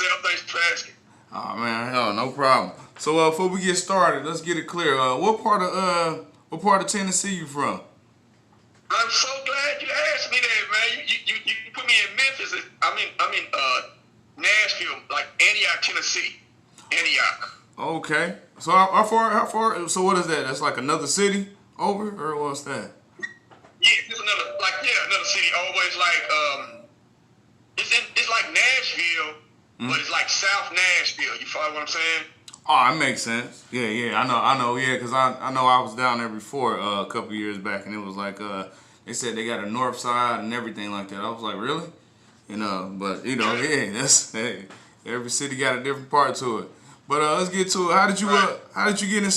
yourself. Thanks for asking. Oh man, no problem. So before we get started, let's get it clear. What part of Tennessee you from? I'm so glad you asked me that, man. You put me in Memphis. I'm in Nashville, like Antioch, Tennessee. Antioch. Okay. So how far? So what is that? That's like another city over, or what's that? Yeah, it's another city over. It's like it's like Nashville, but it's like South Nashville. You follow what I'm saying? Oh, it makes sense. Yeah, I know, yeah, because I know I was down there before a couple years back, and it was like they said they got a north side and everything like that. I was like, really? But yeah, hey, every city got a different part to it. But let's get to it. How did you get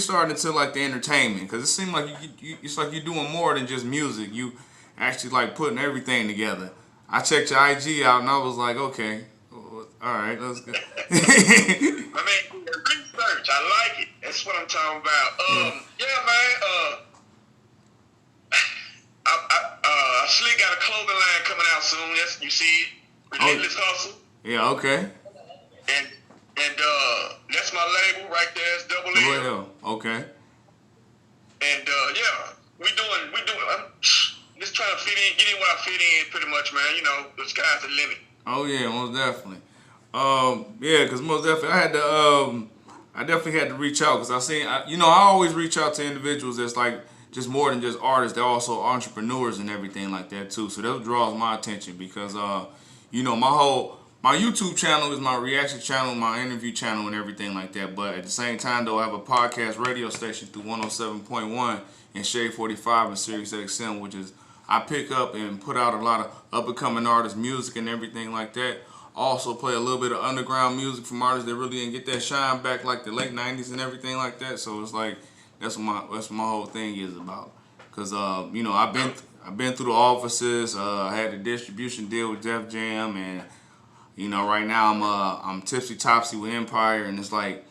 started into like the entertainment? Because it seemed like it's like you're doing more than just music. You actually like putting everything together. I checked your IG out and I was like, okay, all right, let's go. I mean, research. I like it. That's what I'm talking about. Yeah, man. I slick got a clothing line coming out soon. You see it. Relentless Hustle. Yeah, okay. And that's my label right there. It's Doubl-L. Okay. And yeah, we doing. I'm just trying to fit in, get in where I fit in, pretty much, man. You know, the sky's the limit. Oh yeah, most definitely. Yeah, because most definitely I definitely had to reach out because I always reach out to individuals that's like just more than just artists. They're also entrepreneurs and everything like that too. So that draws my attention because my YouTube channel is my reaction channel, my interview channel, and everything like that. But at the same time, though, I have a podcast radio station through 107.1 and Shade 45 and Sirius XM, which is I pick up and put out a lot of up-and-coming artists' music and everything like that. Also play a little bit of underground music from artists that really didn't get that shine back like the late 90s and everything like that. So it's like that's what my whole thing is about. Cause I've been through the offices. I had a distribution deal with Def Jam, and right now I'm tipsy topsy with Empire, and it's like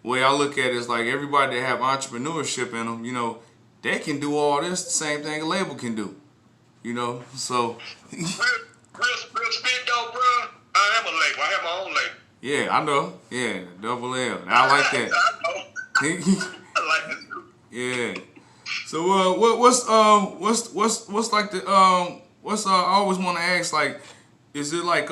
the way I look at it is like everybody that have entrepreneurship in them, they can do all this the same thing a label can do. So real spit though, bro. I am a label. I have my own label. Yeah, I know. Yeah, Doubl-L. I like that. I know. I like this too. Yeah. So what's like the I always want to ask, like, is it like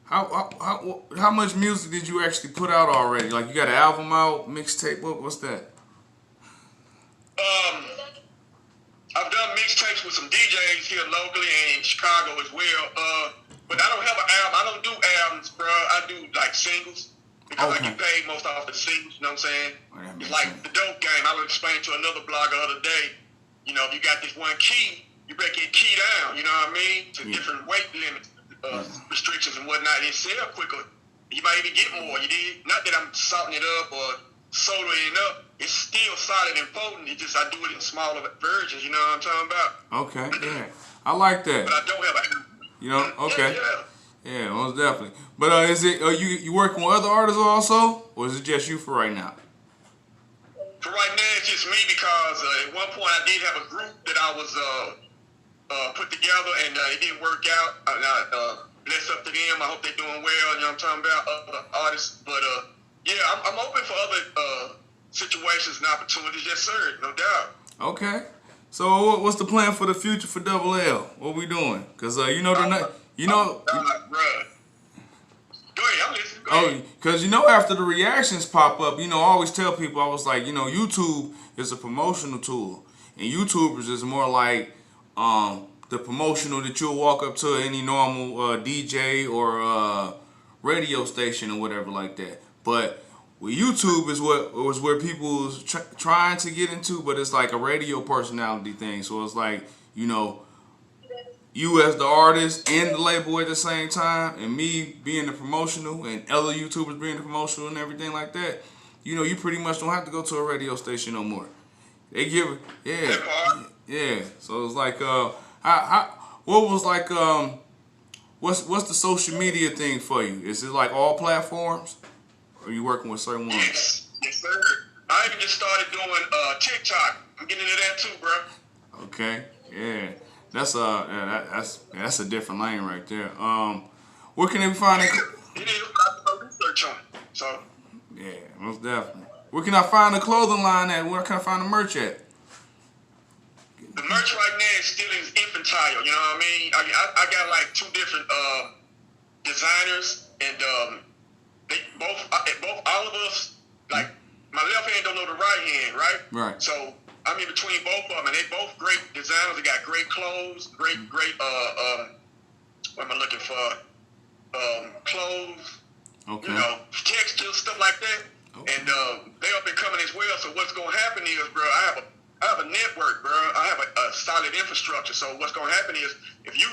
how much music did you actually put out already? Like, you got an album out, mixtape? What's that? I've done mixtapes with some DJs here locally and in Chicago as well. But I don't have an album. I don't do albums, bro. I do like singles because I get paid most off the singles. You know what I'm saying? It's like the dope game. I was explaining to another blogger the other day. If you got this one key, you break your key down. You know what I mean? To different weight limits, restrictions and whatnot. It sell quicker. You might even get more. You did. Not that I'm salting it up or sodaing it up. It's still solid and potent. It's just I do it in smaller versions. You know what I'm talking about? Okay, yeah, I like that. But I don't have a. Okay. Yeah, most definitely. But is it you working with other artists also, or is it just you for right now? For right now, it's just me because at one point I did have a group that I was put together, and it didn't work out. Bless up to them. I hope they're doing well. You know what I'm talking about? Other artists, but yeah, I'm open for other situations and opportunities. Yes, sir, no doubt. Okay. So what's the plan for the future for Doubl-L? What we doing? Cause Bro. Go ahead, I'm listening. Go ahead. Because after the reactions pop up, I always tell people, I was like, YouTube is a promotional tool, and YouTubers is more like the promotional that you'll walk up to any normal DJ or radio station or whatever like that. But with YouTube is where people was trying to get into, but it's like a radio personality thing. So it's like, you as the artist and the label at the same time, and me being the promotional and other YouTubers being the promotional and everything like that, you pretty much don't have to go to a radio station no more. They give it, yeah. So it's like, what's the social media thing for you? Is it like all platforms? Or are you working with certain ones? Yes, sir. I even just started doing TikTok. I'm getting into that too, bro. Okay, yeah. That's a different lane right there. Where can they find it? It is. I do research on it. So. Yeah, most definitely. Where can I find the clothing line at? Where can I find the merch at? The merch right now is still in infantile. You know what I mean? I got like 2 different designers, and they both all of us, like my left hand don't know the right hand, right? Right. So I'm in between both of them, and they both great designers. They got great clothes, great what am I looking for? Clothes, okay. You know, textiles, stuff like that. Okay. And they up and coming as well. So what's gonna happen is, bro, I have a network, bro. I have a solid infrastructure. So what's gonna happen is, if you,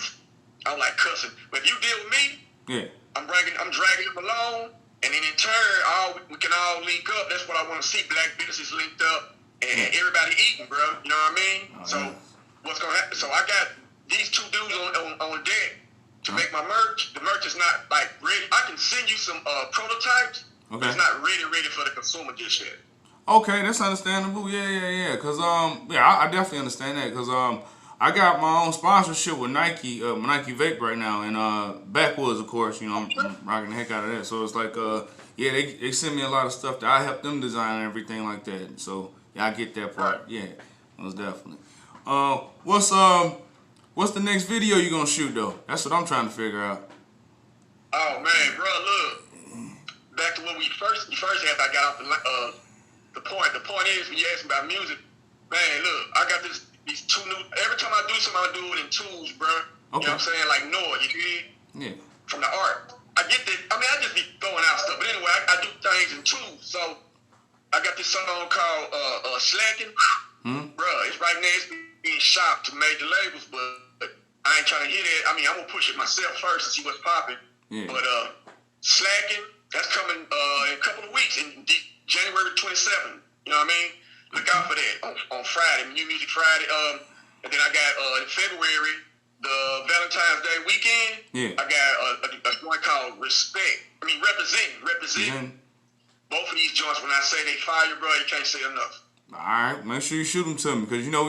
I don't like cussing, but if you deal with me, yeah, I'm dragging them along, and then in turn, we can all link up. That's what I want to see. Black businesses linked up, and everybody eating, bro. You know what I mean? Oh, so yeah. what's gonna happen? So I got these 2 dudes on deck to make my merch. The merch is not like ready. I can send you some prototypes. Okay. But it's not ready for the consumer just yet. Okay, that's understandable. Yeah. Cause I definitely understand that. Cause I got my own sponsorship with Nike, Nike Vape right now, and Backwoods, of course. You know, I'm rocking the heck out of that. So it's like, yeah, they send me a lot of stuff that I help them design and everything like that. So yeah, I get that part. Right. Yeah, most definitely. What's the next video you gonna shoot though? That's what I'm trying to figure out. Oh man, bro, look. Back to when we first had, I got off the point. The point is, when you ask me about music, man, look, I got these 2 new. Every time I do something, I do it in tools, bro. Okay. You know what I'm saying? Like Noah, you dig? Yeah. From the art, I get this. I mean, I just be throwing out stuff, but anyway, I do things in tools. So I got this song called "Slacking," bro. It's right now. It's being shopped to major labels, but I ain't trying to hear that. I mean, I'm gonna push it myself first and see what's popping. Yeah. But "Slacking." That's coming in a couple of weeks, in January 27th. You know what I mean? Look out for that on Friday, New Music Friday. And then I got in February, the Valentine's Day weekend. Yeah. I got a joint called Representing. Both of these joints, when I say they fire, bro, you can't say enough. All right, make sure you shoot them to me, because you know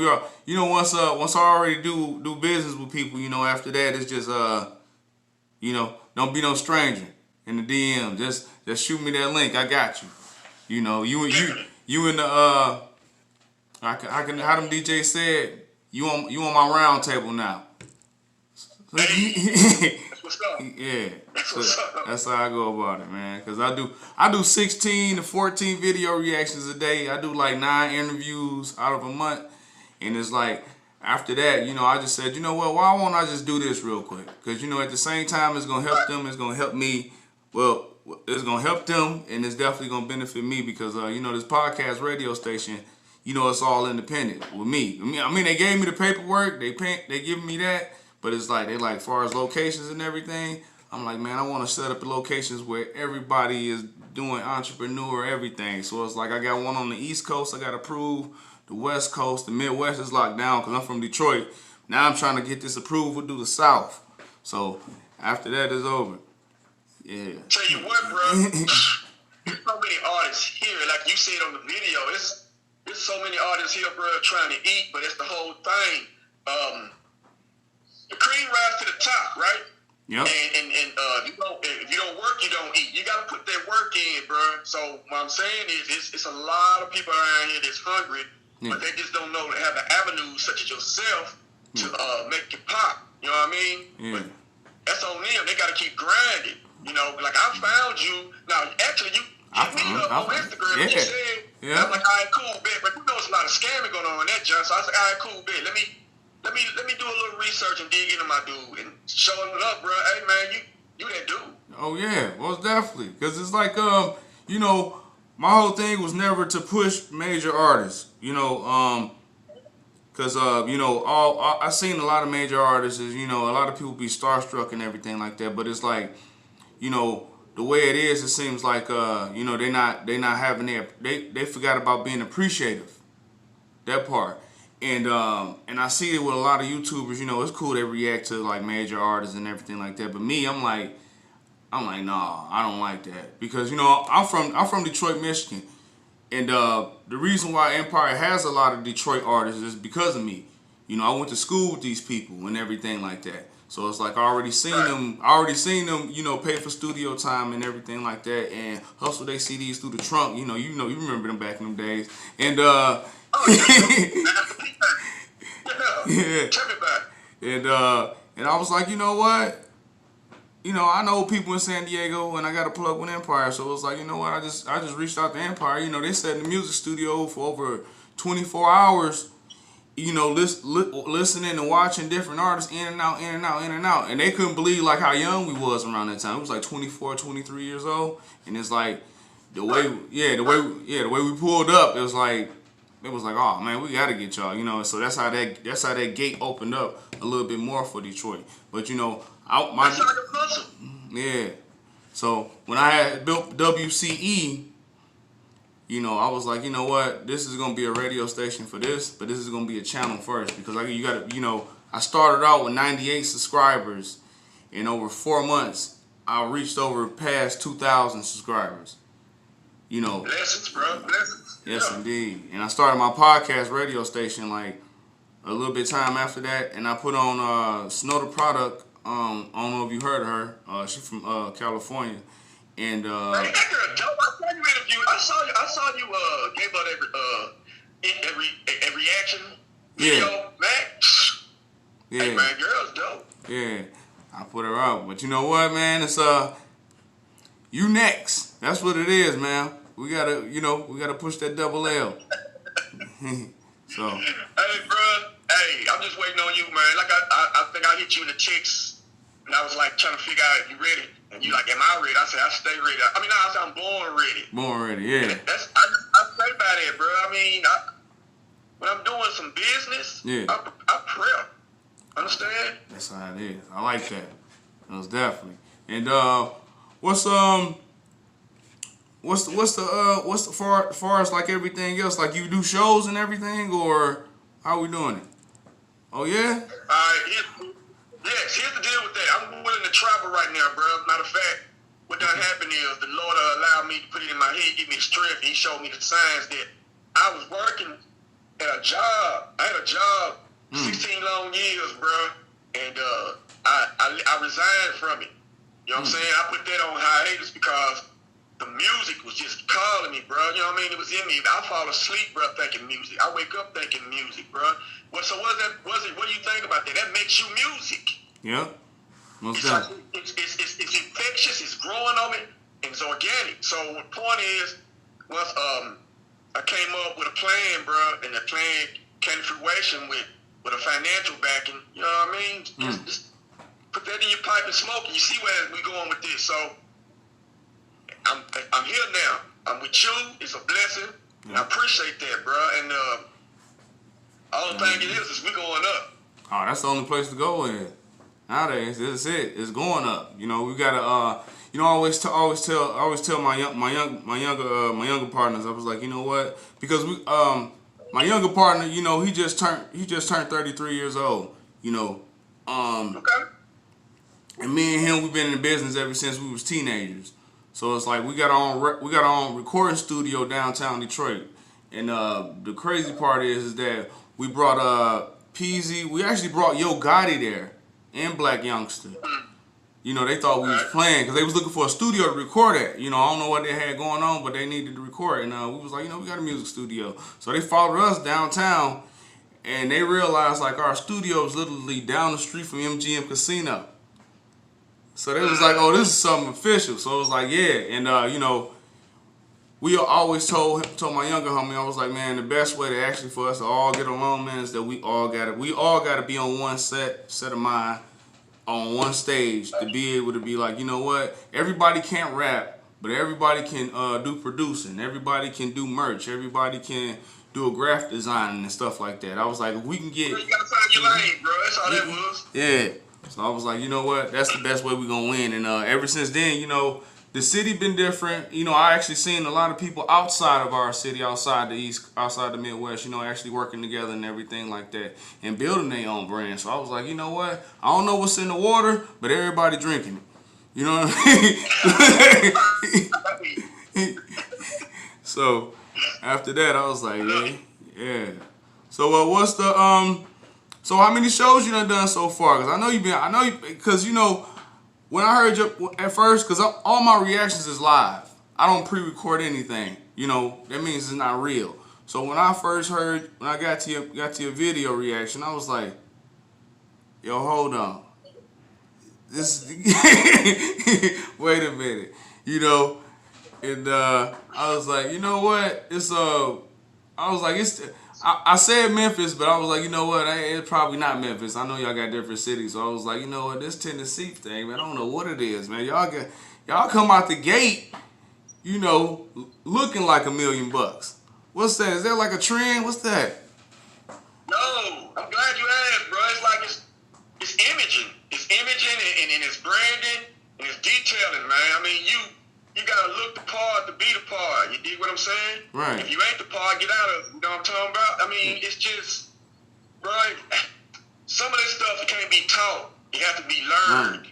once I already do business with people, you know, after that it's just you know, don't be no stranger. In the DM, just shoot me that link. I got you. You know, you in the how them DJs said, you on my round table now. Hey, that's what's up. Yeah, that's how I go about it, man. Cause I do 16 to 14 video reactions a day. I do like 9 interviews out of a month, and it's like, after that, you know, I just said, you know what? Why won't I just do this real quick? Cause you know, at the same time, it's gonna help them. It's gonna help me. Well, it's going to help them, and it's definitely going to benefit me because, you know, this podcast radio station, you know, it's all independent with me. I mean, they gave me the paperwork. They give me that, but it's like, as far as locations and everything, I'm like, man, I want to set up the locations where everybody is doing entrepreneur everything. So it's like I got one on the East Coast. I got approved. The West Coast, the Midwest is locked down because I'm from Detroit. Now I'm trying to get this approval to the South. So after that is over. Yeah. Tell you what, bro. There's so many artists here, like you said on the video. There's so many artists here, bro, trying to eat, but it's the whole thing. The cream rises to the top, right? Yep. And if you don't work, you don't eat. You gotta put that work in, bro. So what I'm saying is, it's a lot of people around here that's hungry, but they just don't know to have the avenues such as yourself to make it pop. You know what I mean? Yeah. But that's on them. They gotta keep grinding. You know, like I found you. Now, actually, you hit me up on Instagram and you said, I'm like, all right, cool, bet. But you know, it's a lot of scamming going on in that, John. So I was like, all right, cool, bet. Let me do a little research and dig into my dude and showing it up, bro. Hey, man, you that dude. Oh yeah, most definitely. Because it's like, you know, my whole thing was never to push major artists. You know, because you know, I seen a lot of major artists. You know, a lot of people be starstruck and everything like that. But it's like, you know, the way it is, it seems like you know, they not having they forgot about being appreciative. That part. And I see it with a lot of YouTubers. You know, it's cool they react to like major artists and everything like that. But me, I'm like, nah, I don't like that, because you know, I'm from Detroit, Michigan, and the reason why Empire has a lot of Detroit artists is because of me. You know, I went to school with these people and everything like that. So it's like I already seen them, you know, pay for studio time and everything like that, and hustle their CDs through the trunk. You remember them back in them days. And Oh, yeah, tell me about it. and I was like, you know what? You know, I know people in San Diego, and I got a plug with Empire, so it was like, you know what? I just reached out to Empire. You know, they sat in the music studio for over 24 hours. You know, listening and watching different artists in and out, in and out, in and out, and they couldn't believe like how young we was around that time. It was like 24, 23 years old, and it's like the way we pulled up. It was like, oh man, we gotta get y'all. You know, so that's how that gate opened up a little bit more for Detroit. But you know, yeah. So when I had built WCE, you know, I was like, you know what, this is gonna be a radio station for this, but this is gonna be a channel first because you gotta, you know, I started out with 98 subscribers, and over 4 months, I reached over past 2,000 subscribers. You know, blessings, bro, blessings. Yes, indeed. And I started my podcast radio station like a little bit time after that, and I put on Snow the Product. I don't know if you heard of her. She's from California, and hey, that girl dope. I saw you interview. I saw you gave her that reaction video, man. Yeah, hey, man, girl's dope. Yeah, I put her up, but you know what, man? It's you next. That's what it is, man. We gotta push that Doubl-L. So. Hey, bro. Hey, I'm just waiting on you, man. Like I think I hit you in the text, and I was like trying to figure out if you ready, and you like, am I ready? I said, I stay ready. I mean, I said I'm born ready. Born ready, yeah. I say about it, bro. I mean, when I'm doing some business, yeah, I prep. Understand? That's how it is. I like that. Most definitely. And what's far as like everything else? Like you do shows and everything, or how we doing it? Oh yeah. Here's the deal with that. I'm willing to travel right now, bro. Matter of fact, what done happened is the Lord allowed me to put it in my head, give me strength. He showed me the signs that I was working at a job. I had a job 16 long years, bro, and I resigned from it. You know what I'm saying? I put that on hiatus because the music was just calling me, bro. You know what I mean? It was in me. I fall asleep, bro, thinking music. I wake up thinking music, bro. What do you think about that? That makes you music. Yeah. Most definitely. It's infectious. It's growing on me. And it's organic. So the point is, once I came up with a plan, bro, and the plan came to fruition with a financial backing. You know what I mean? Just put that in your pipe and smoke, and you see where we going with this. So I'm here now. I'm with you. It's a blessing. Yeah. I appreciate that, bro. And all the thing it is we going up. Oh, that's the only place to go in. Nowadays, that's it. It's going up. You know, we gotta. I always tell my younger partners. I was like, you know what? Because my younger partner, you know, he just turned 33 years old. You know, okay. And me and him, we've been in the business ever since we was teenagers. So it's like we got our own recording studio downtown Detroit. And the crazy part is that we brought Peasy. We actually brought Yo Gotti there and Black Youngster. You know, they thought we was playing because they was looking for a studio to record at. You know, I don't know what they had going on, but they needed to record. And we was like, you know, we got a music studio. So they followed us downtown, and they realized like our studio is literally down the street from MGM Casino. So they was like, oh, this is something official. So it was like, yeah. And, you know, we always told my younger homie, I was like, man, the best way to actually for us to all get along, man, is that we all gotta be on one set of mind, on one stage to be able to be like, you know what? Everybody can't rap, but everybody can do producing. Everybody can do merch. Everybody can do a graphic design and stuff like that. I was like, if we can get... You gotta find your lane, bro. That's all that was. Yeah. So I was like, you know what? That's the best way we gonna win. And ever since then, you know, the city been different. You know, I actually seen a lot of people outside of our city, outside the East, outside the Midwest, you know, actually working together and everything like that and building their own brand. So I was like, you know what? I don't know what's in the water, but everybody drinking it. You know what I mean? So after that, I was like, yeah. So what's the So how many shows you done so far? Because because when I heard you at first, because all my reactions is live. I don't pre-record anything. That means it's not real. So when I first heard, when I got to your video reaction, I was like, yo, hold on. This wait a minute. And I was like, you know what? I said Memphis, but I was like, you know what? It's probably not Memphis. I know y'all got different cities, so I was like, you know what? This Tennessee thing, man, I don't know what it is, man. Y'all come out the gate, looking like $1 million. What's that? Is that like a trend? What's that? No, I'm glad you asked, bro. It's like it's imaging. It's imaging and it's branding and it's detailing, man. I mean, you gotta look the part to be the part. You dig what I'm saying? Right. If you ain't the part, get out of it. You know what I'm talking about? I mean, it's just, bro, some of this stuff can't be taught. It has to be learned. Right.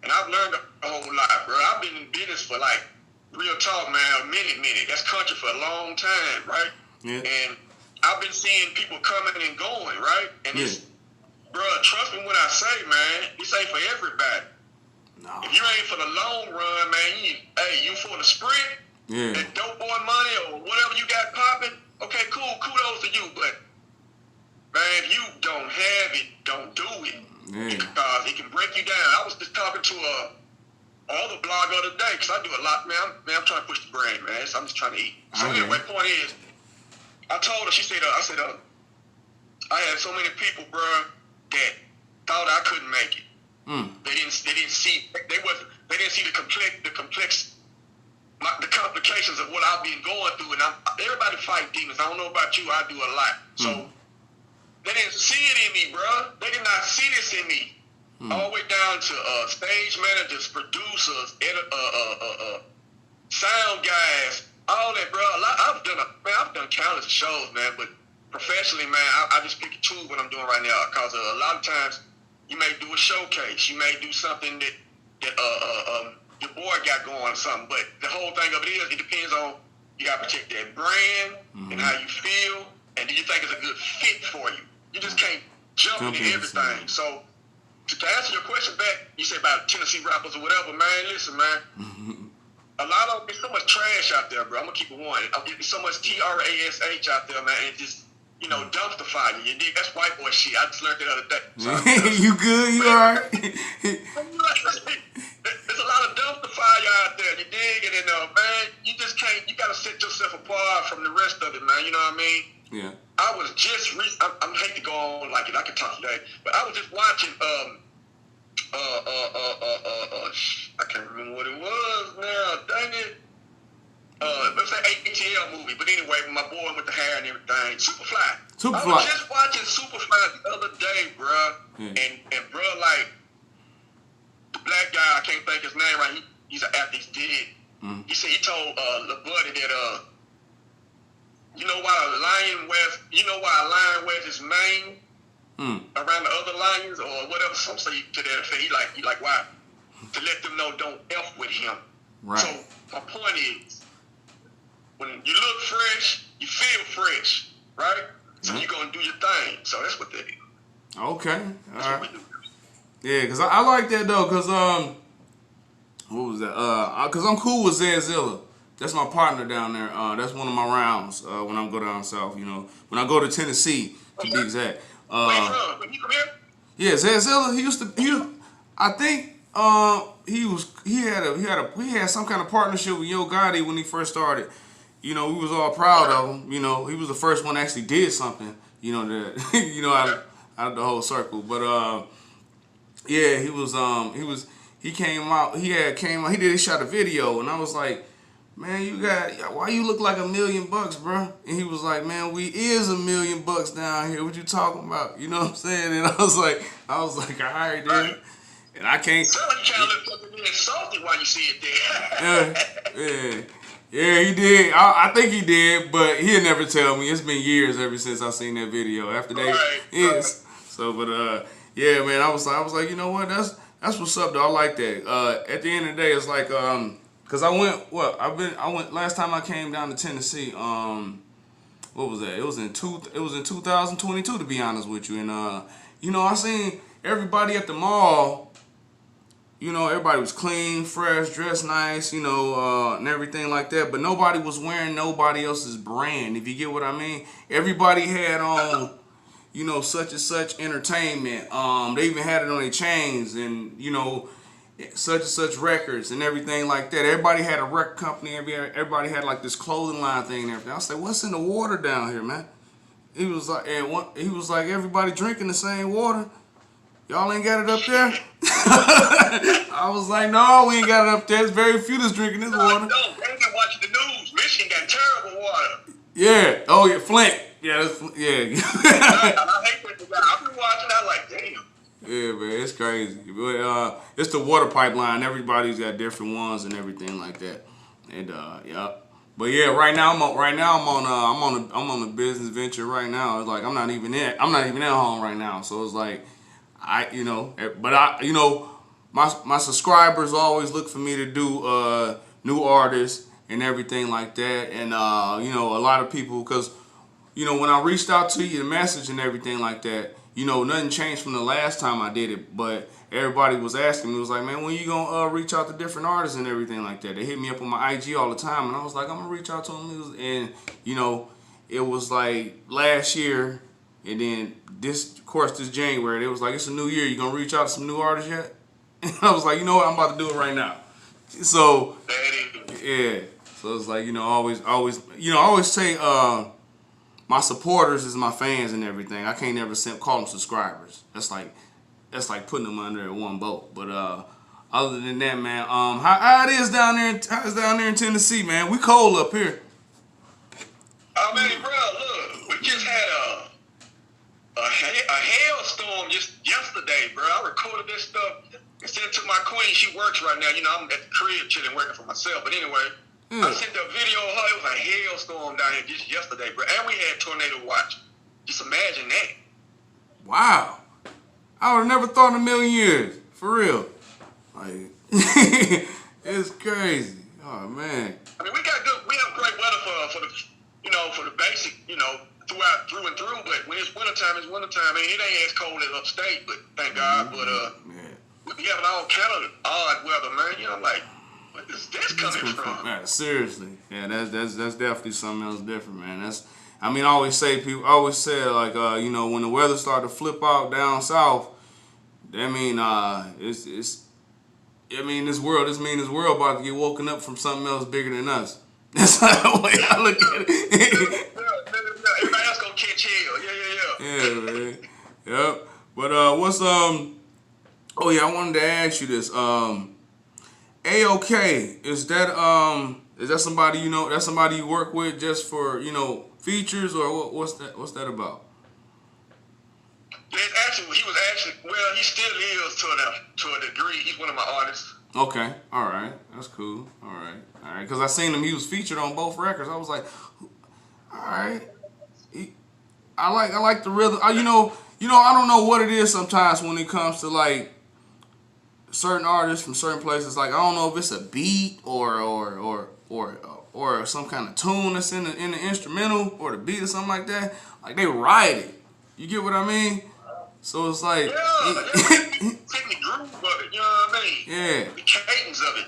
And I've learned a whole lot, bro. I've been in business for like, real talk, man, a minute. That's country for a long time, right? Yeah. And I've been seeing people coming and going, right? And it's, bro, trust me when I say, man, this ain't for everybody. No. If you ain't for the long run, man, you for the sprint, that dope boy money or whatever you got popping, okay, cool, kudos to you. But, man, if you don't have it, don't do it. Because it can break you down. I was just talking to other blog the other day, because I do a lot, man. I'm trying to push the brain, man. So I'm just trying to eat. So anyway, point is, I told her, she said, I had so many people, bro, that thought I couldn't make it. They didn't see the complications of what I've been going through, and everybody fight demons. I don't know about you, I do a lot. So they didn't see it in me, bro. They did not see this in me. All the way down to stage managers, producers, sound guys, all that, bro. I've done countless shows, man. But professionally, man, I just pick and choose what I'm doing right now, because a lot of times you may do a showcase, you may do something that your boy got going or something. But the whole thing of it is, it depends on, you got to protect that brand and how you feel, and do you think it's a good fit for you? You just can't jump into everything. So to answer your question back, you said about Tennessee rappers or whatever, man. Listen, man. A lot of there's so much trash out there, bro. I'm gonna keep it one. There's so much TRASH out there, man. And just dumpster fire. You dig? That's white boy shit. I just learned that the other day. So you good? You alright? There's a lot of dumpster fire out there. You dig? And then, man, you just can't. You gotta set yourself apart from the rest of it, man. You know what I mean? Yeah. I was just I hate to go on like it. I could talk today, but I was just watching I can't remember what it was now. Dang it. Let's say ATL movie, but anyway, my boy with the hair and everything. Superfly. I was just watching Superfly the other day, bruh. And bruh, like the black guy, I can't think his name right. He's an athlete. He's dead. He said he told the buddy that you know why a lion wears his mane around the other lions or whatever. Some say to that effect. He like why? To let them know don't F with him. Right. So my point is, when you look fresh, you feel fresh, right? So you're gonna do your thing. So that's what that is. Okay. All right. Yeah, cause I like that though. Cause what was that? Cause I'm cool with Zilla. That's my partner down there. That's one of my rounds when I go down south. When I go to Tennessee, to be exact. Where you from? When you come here? Yeah, Zilla. I think he had some kind of partnership with Yo Gotti when he first started. We was all proud of him. He was the first one that actually did something. That out of the whole circle. But yeah, he came out. He shot a video, and I was like, man, why you look like $1 million, bro? And he was like, man, we is $1 million down here. What you talking about? You know what I'm saying? And I was like, all right, dude. And I can't. So you trying to look fucking insulted while you see it there. Yeah, he did. I think he did, but he'll never tell me. It's been years ever since I seen that video. After that, yes. So, but yeah, man, I was like, you know what? That's what's up, though. I like that. At the end of the day, it's like, cause I went last time I came down to Tennessee. What was that? It was in 2022, to be honest with you. And you know, I seen everybody at the mall. You know, everybody was clean, fresh, dressed nice, you know, and everything like that. But nobody was wearing nobody else's brand, if you get what I mean. Everybody had on, you know, such and such entertainment. They even had it on their chains and, you know, such and such records and everything like that. Everybody had a record company. Everybody had like this clothing line thing and everything. I was like, what's in the water down here, man? He was like, everybody drinking the same water. Y'all ain't got it up there? I was like, no, we ain't got it up there. There's very few that's drinking this water. No, they been watching the news. Michigan got terrible water. Yeah. Oh, yeah. Flint. Yeah. Yeah. I hate that. I've been watching that like, damn. Yeah, man. It's crazy. But it's the water pipeline. Everybody's got different ones and everything like that. And yeah. But yeah, right now I'm on a business venture right now. It's like I'm not even at home right now. So it's like my subscribers always look for me to do new artists and everything like that. And you know, a lot of people, because you know, when I reached out to you, the message and everything like that, you know, nothing changed from the last time I did it, but everybody was asking me, was like, man, when you gonna reach out to different artists and everything like that? They hit me up on my IG all the time, and I was like, I'm gonna reach out to them. And you know, it was like last year, and then this January, it was like, it's a new year. You gonna reach out to some new artists yet? And I was like, you know what, I'm about to do it right now. So yeah, so it's like, you know, always, you know, I always say, my supporters is my fans and everything. I can't ever call them subscribers. That's like putting them under one boat. But other than that, man, how it is down there? How it's down there in Tennessee, man? We cold up here. Oh man, bro, look, we just had a hailstorm just yesterday, bro. I recorded this stuff and sent it to my queen. She works right now. You know, I'm at the crib chilling, working for myself. But anyway. I sent the video of her. It was a hailstorm down here just yesterday, bro. And we had tornado watch. Just imagine that. Wow. I would have never thought in a million years. For real. Like, it's crazy. Oh, man. I mean, we have great weather for the, you know, for the basic, you know, through and through. But when it's wintertime, it's wintertime. I mean, it ain't as cold as upstate, but thank God. But we have all kind of odd weather, man. You know, like, where is this coming from? Man, seriously, yeah, that's definitely something else different, man. I mean, I always say like, you know, when the weather start to flip out down south, I mean, this world about to get woken up from something else bigger than us. That's the way I look at it. Everybody else gonna catch hell. Yeah. Yeah, man. Yep. But what's Oh yeah, I wanted to ask you this. AOK, is that somebody you know? That's somebody you work with just for, you know, features, or what's that about? He still is to a degree. He's one of my artists. Okay, all right, that's cool. All right, because I seen him. He was featured on both records. I was like, all right. I like the rhythm. You know, I don't know what it is sometimes when it comes to like certain artists from certain places. Like, I don't know if it's a beat or some kind of tune that's in the instrumental or the beat or something like that. Like, they ride it. You get what I mean? So it's like, taking the groove of it. You know what I mean? Yeah. The cadence of it.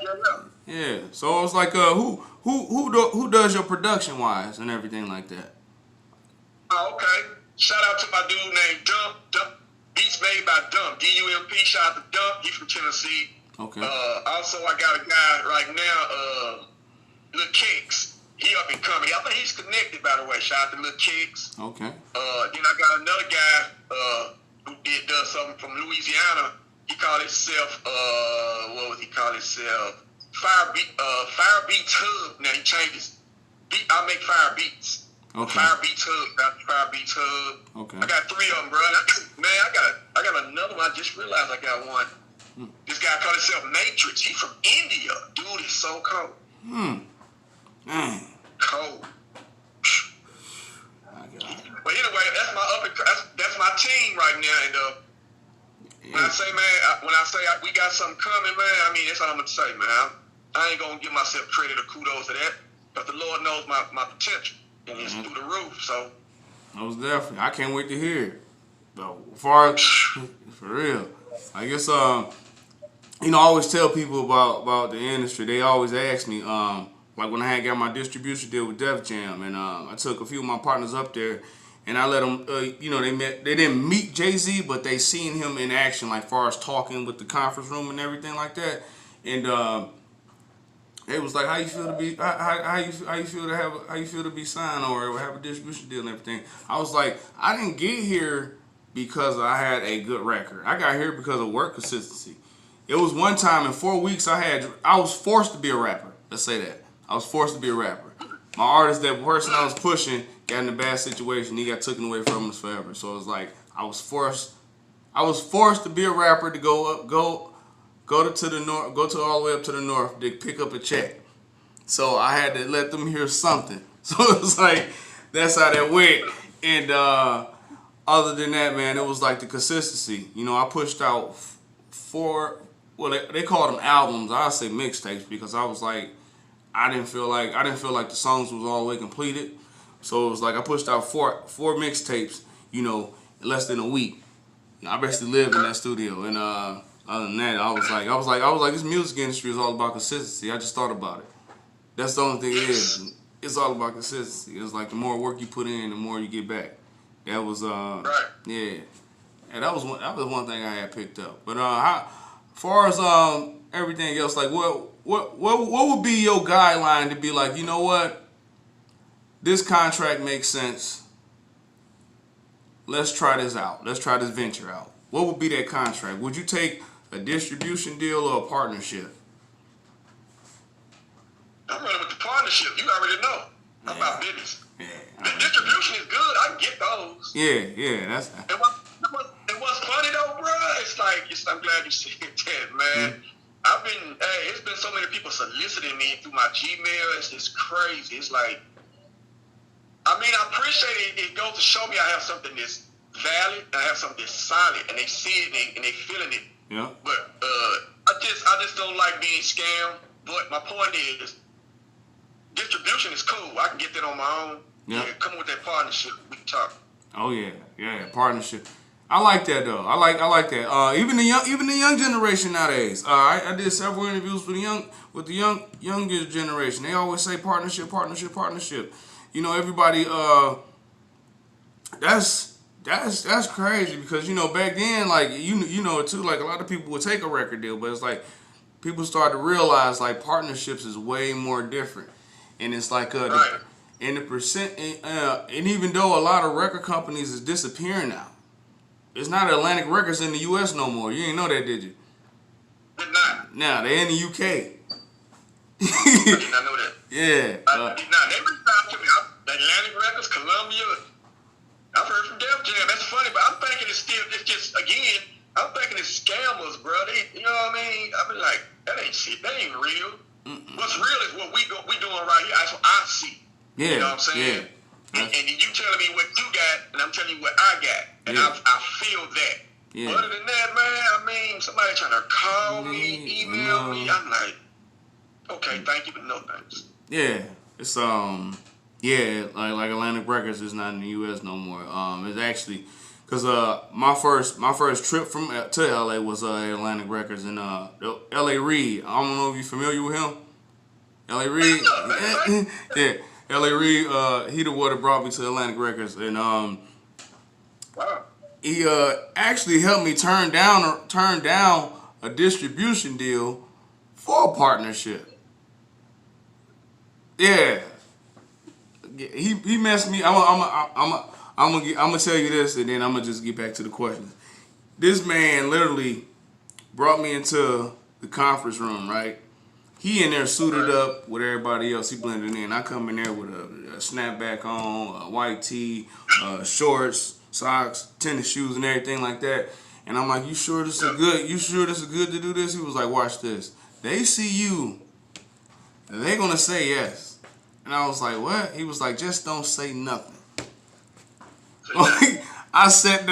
Yeah. So it's like, who does your production wise and everything like that? Oh, okay. Shout out to my dude named Dump. Beats made by Dump. D-U-M-P. Shout out to Dump. He's from Tennessee. Okay. Also, I got a guy right now, Lil Kicks. He up and coming. I think he's connected, by the way. Shout out to Lil Kicks. Okay. Then I got another guy who does something from Louisiana. He called himself, what was he call himself? Fire Beats Hub. Now he changed his beat. I make Fire Beats. Okay. Fire Beats Hub. Okay. I got 3 of them, bro. I got another one. I just realized I got one. This guy called himself Matrix. He from India. Dude is so cold. Dang. Cold. But anyway, that's my team right now. And when I say we got something coming, man, I mean, that's all I'm gonna say, man. I ain't gonna give myself credit or kudos to that, but the Lord knows my potential, and it's through the roof. So. Most definitely. I can't wait to hear it. far for real. I guess you know, I always tell people about the industry. They always ask me, like when I had got my distribution deal with Def Jam, and I took a few of my partners up there, and I let them, you know, they didn't meet Jay-Z, but they seen him in action, like far as talking with the conference room and everything like that, and it was like, how you feel to be, how you feel to have, how you feel to be signed or have a distribution deal and everything. I was like, I didn't get here because I had a good record. I got here because of work consistency. It was one time in 4 weeks I was forced to be a rapper. Let's say that. I was forced to be a rapper. My artist, that person I was pushing, got in a bad situation. He got taken away from us forever. So it was like I was forced to be a rapper to go to the north, go to all the way up to the north to pick up a check. So I had to let them hear something. So it was like that's how that went. And other than that, man, it was like the consistency. You know, I pushed out 4. Well, they called them albums. I say mixtapes because I was like, I didn't feel like the songs was all the way completed. So it was like I pushed out four mixtapes, you know, in less than a week. You know, I basically lived in that studio. And other than that, I was like, this music industry is all about consistency. I just thought about it. That's the only thing it is. It's all about consistency. It's like the more work you put in, the more you get back. That was right. Yeah. And that was one thing I had picked up. But as far as everything else, like what would be your guideline to be like, you know what, this contract makes sense. Let's try this out. Let's try this venture out. What would be that contract? Would you take a distribution deal or a partnership? I'm running with the partnership. You already know. I'm about business. Yeah. The distribution is good. I can get those. Yeah. That's. And what's funny though, bro? It's like I'm glad you said that, man. Mm-hmm. It's been so many people soliciting me through my Gmail. It's just crazy. It's like, I mean, I appreciate it. It goes to show me I have something that's valid. I have something that's solid, and they see it and they feeling it. Yeah. But I just don't like being scammed. But my point is, distribution is cool. I can get that on my own. Yeah. Come with that partnership. We can talk. Oh yeah, partnership. I like that though. I like that. Even the young generation nowadays. I did several interviews with the younger generation. They always say partnership. You know, everybody. That's crazy because you know back then, like you know it too. Like a lot of people would take a record deal, but it's like people start to realize like partnerships is way more different, and it's like right. And the percent, and even though a lot of record companies is disappearing now. It's not Atlantic Records in the U.S. no more. You ain't know that, did you? Did not. Nah, they in the U.K. I did not know that. Yeah. I did not. They reached out to me. Atlantic Records, Columbia. I've heard from Def Jam. That's funny, but I'm thinking it's scammers, bro. You know what I mean? I mean, like, that ain't shit. That ain't real. Mm-mm. What's real is what we doing right here. That's what I see. Yeah. You know what I'm saying? Yeah. And you telling me what you got, and I'm telling you what I got. And I feel that. Yeah. Other than that, man, I mean, somebody trying to call me, email me, I'm like, okay, thank you, but no thanks. Yeah. It's like Atlantic Records is not in the US no more. It's actually because my first trip to LA was Atlantic Records and LA Reid. I don't know if you're familiar with him. LA Reid. Yeah. L.A. Reid, he the one that brought me to Atlantic Records, and wow. He actually helped me turn down a distribution deal for a partnership. Yeah, he messed me. I'm gonna tell you this, and then I'm gonna just get back to the questions. This man literally brought me into the conference room, right? He in there suited up with everybody else. He blended in. I come in there with a snapback on, a white tee, shorts, socks, tennis shoes, and everything like that. And I'm like, "You sure this is good? You sure this is good to do this?" He was like, "Watch this. They see you, and they gonna say yes." And I was like, "What?" He was like, "Just don't say nothing." I sat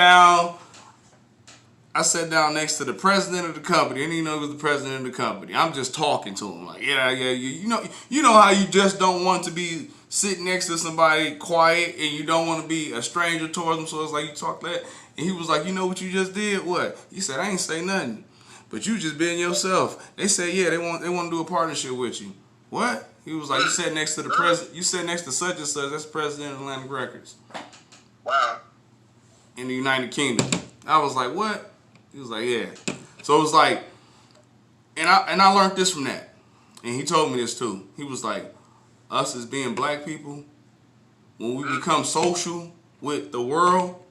down next to the president of the company. I didn't even know he was the president of the company. I'm just talking to him like, yeah, you know how you just don't want to be sitting next to somebody quiet and you don't want to be a stranger towards them. So it's like you talk that, And he was like, you know what you just did? What? He said, I ain't say nothing. But you just being yourself. They said, yeah, they want to do a partnership with you. What? He was like, you sat next to the president. You sat next to such and such. That's president of Atlantic Records. Wow. In the United Kingdom. I was like, what? He was like, yeah. So it was like, and I learned this from that. And he told me this too. He was like, us as being black people, when we become social with the world,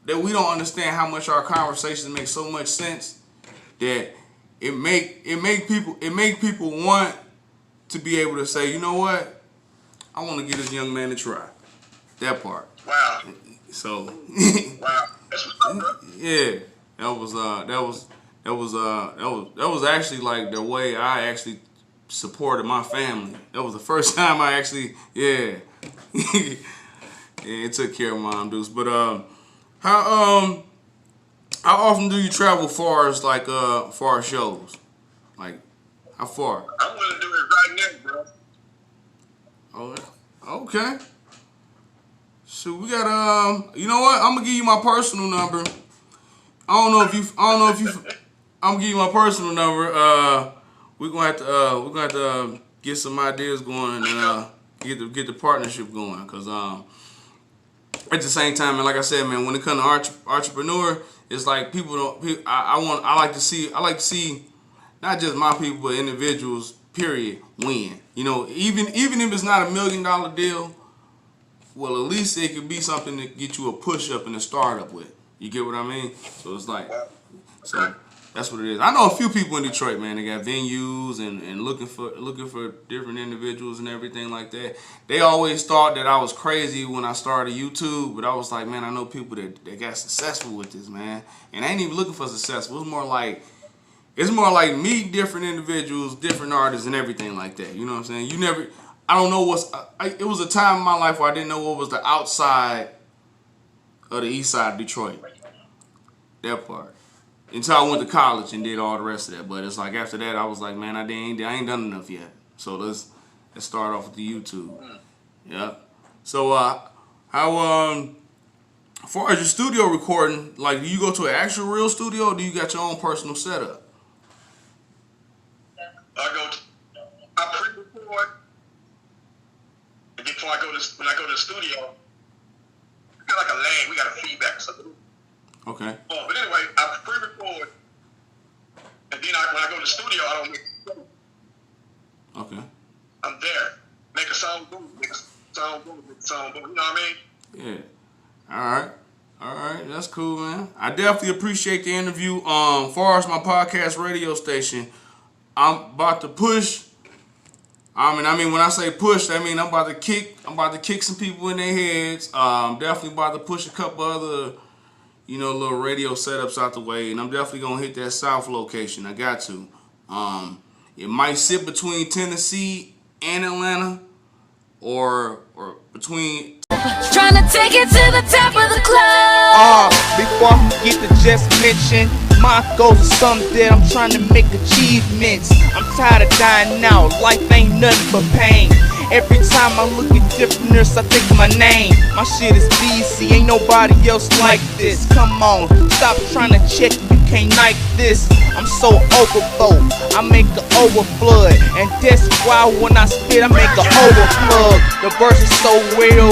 that we don't understand how much our conversations make so much sense that it make people want to be able to say, you know what, I want to give this young man a try. That part. Wow. So. Wow. That's what's up, bro. Yeah, that was actually like the way I actually supported my family. That was the first time I actually, yeah, it took care of Mom Deuce. But how often do you travel far as shows? Like, how far? I'm willing to do it right now, bro. Oh, okay. So we got you know what? I'm gonna give you my personal number. I don't know if you. I'm gonna give you my personal number. We're gonna have to get some ideas going and get the partnership going. Cause at the same time, man, like I said, man, when it comes to entrepreneur, it's like people don't. I like to see not just my people but individuals. Period. Win. You know, even if it's not $1 million deal. Well, at least it could be something to get you a push up and a startup with. You get what I mean? So it's like, so that's what it is. I know a few people in Detroit, man. They got venues and looking for different individuals and everything like that. They always thought that I was crazy when I started YouTube, but I was like, man, I know people that got successful with this, man. And I ain't even looking for successful. It's more like meet different individuals, different artists, and everything like that. You know what I'm saying? I don't know it was a time in my life where I didn't know what was the outside of the east side of Detroit. That part. Until I went to college and did all the rest of that. But it's like after that, I was like, man, I ain't done enough yet. So let's start off with the YouTube. Yeah. So how as far as your studio recording, like, do you go to an actual real studio or do you got your own personal setup? I pre-record. Before when I go to the studio, we got like a lag, we got a feedback or something. Okay. But anyway, I pre-record, and then when I go to the studio, I don't make a song. Okay. I'm there. Make a song, boom, make a song, boom, make a song, boom. You know what I mean? Yeah. All right. That's cool, man. I definitely appreciate the interview. Far as my podcast radio station, I'm about to push. I mean, when I say push, I mean I'm about to kick some people in their heads. I'm definitely about to push a couple other, little radio setups out the way, and I'm definitely gonna hit that South location. I got to. It might sit between Tennessee and Atlanta, or between. Trying to take it to the top of the club. Before I forget to just mention, my goals are something that I'm trying to make achievements. I'm tired of dying out, life ain't nothing but pain. Every time I look at different nurse, I think of my name. My shit is BC, ain't nobody else like this. Come on, stop trying to check, you can't like this. I'm so overflow, I make an overflood. And that's why when I spit, I make an overflow. The verse is so real.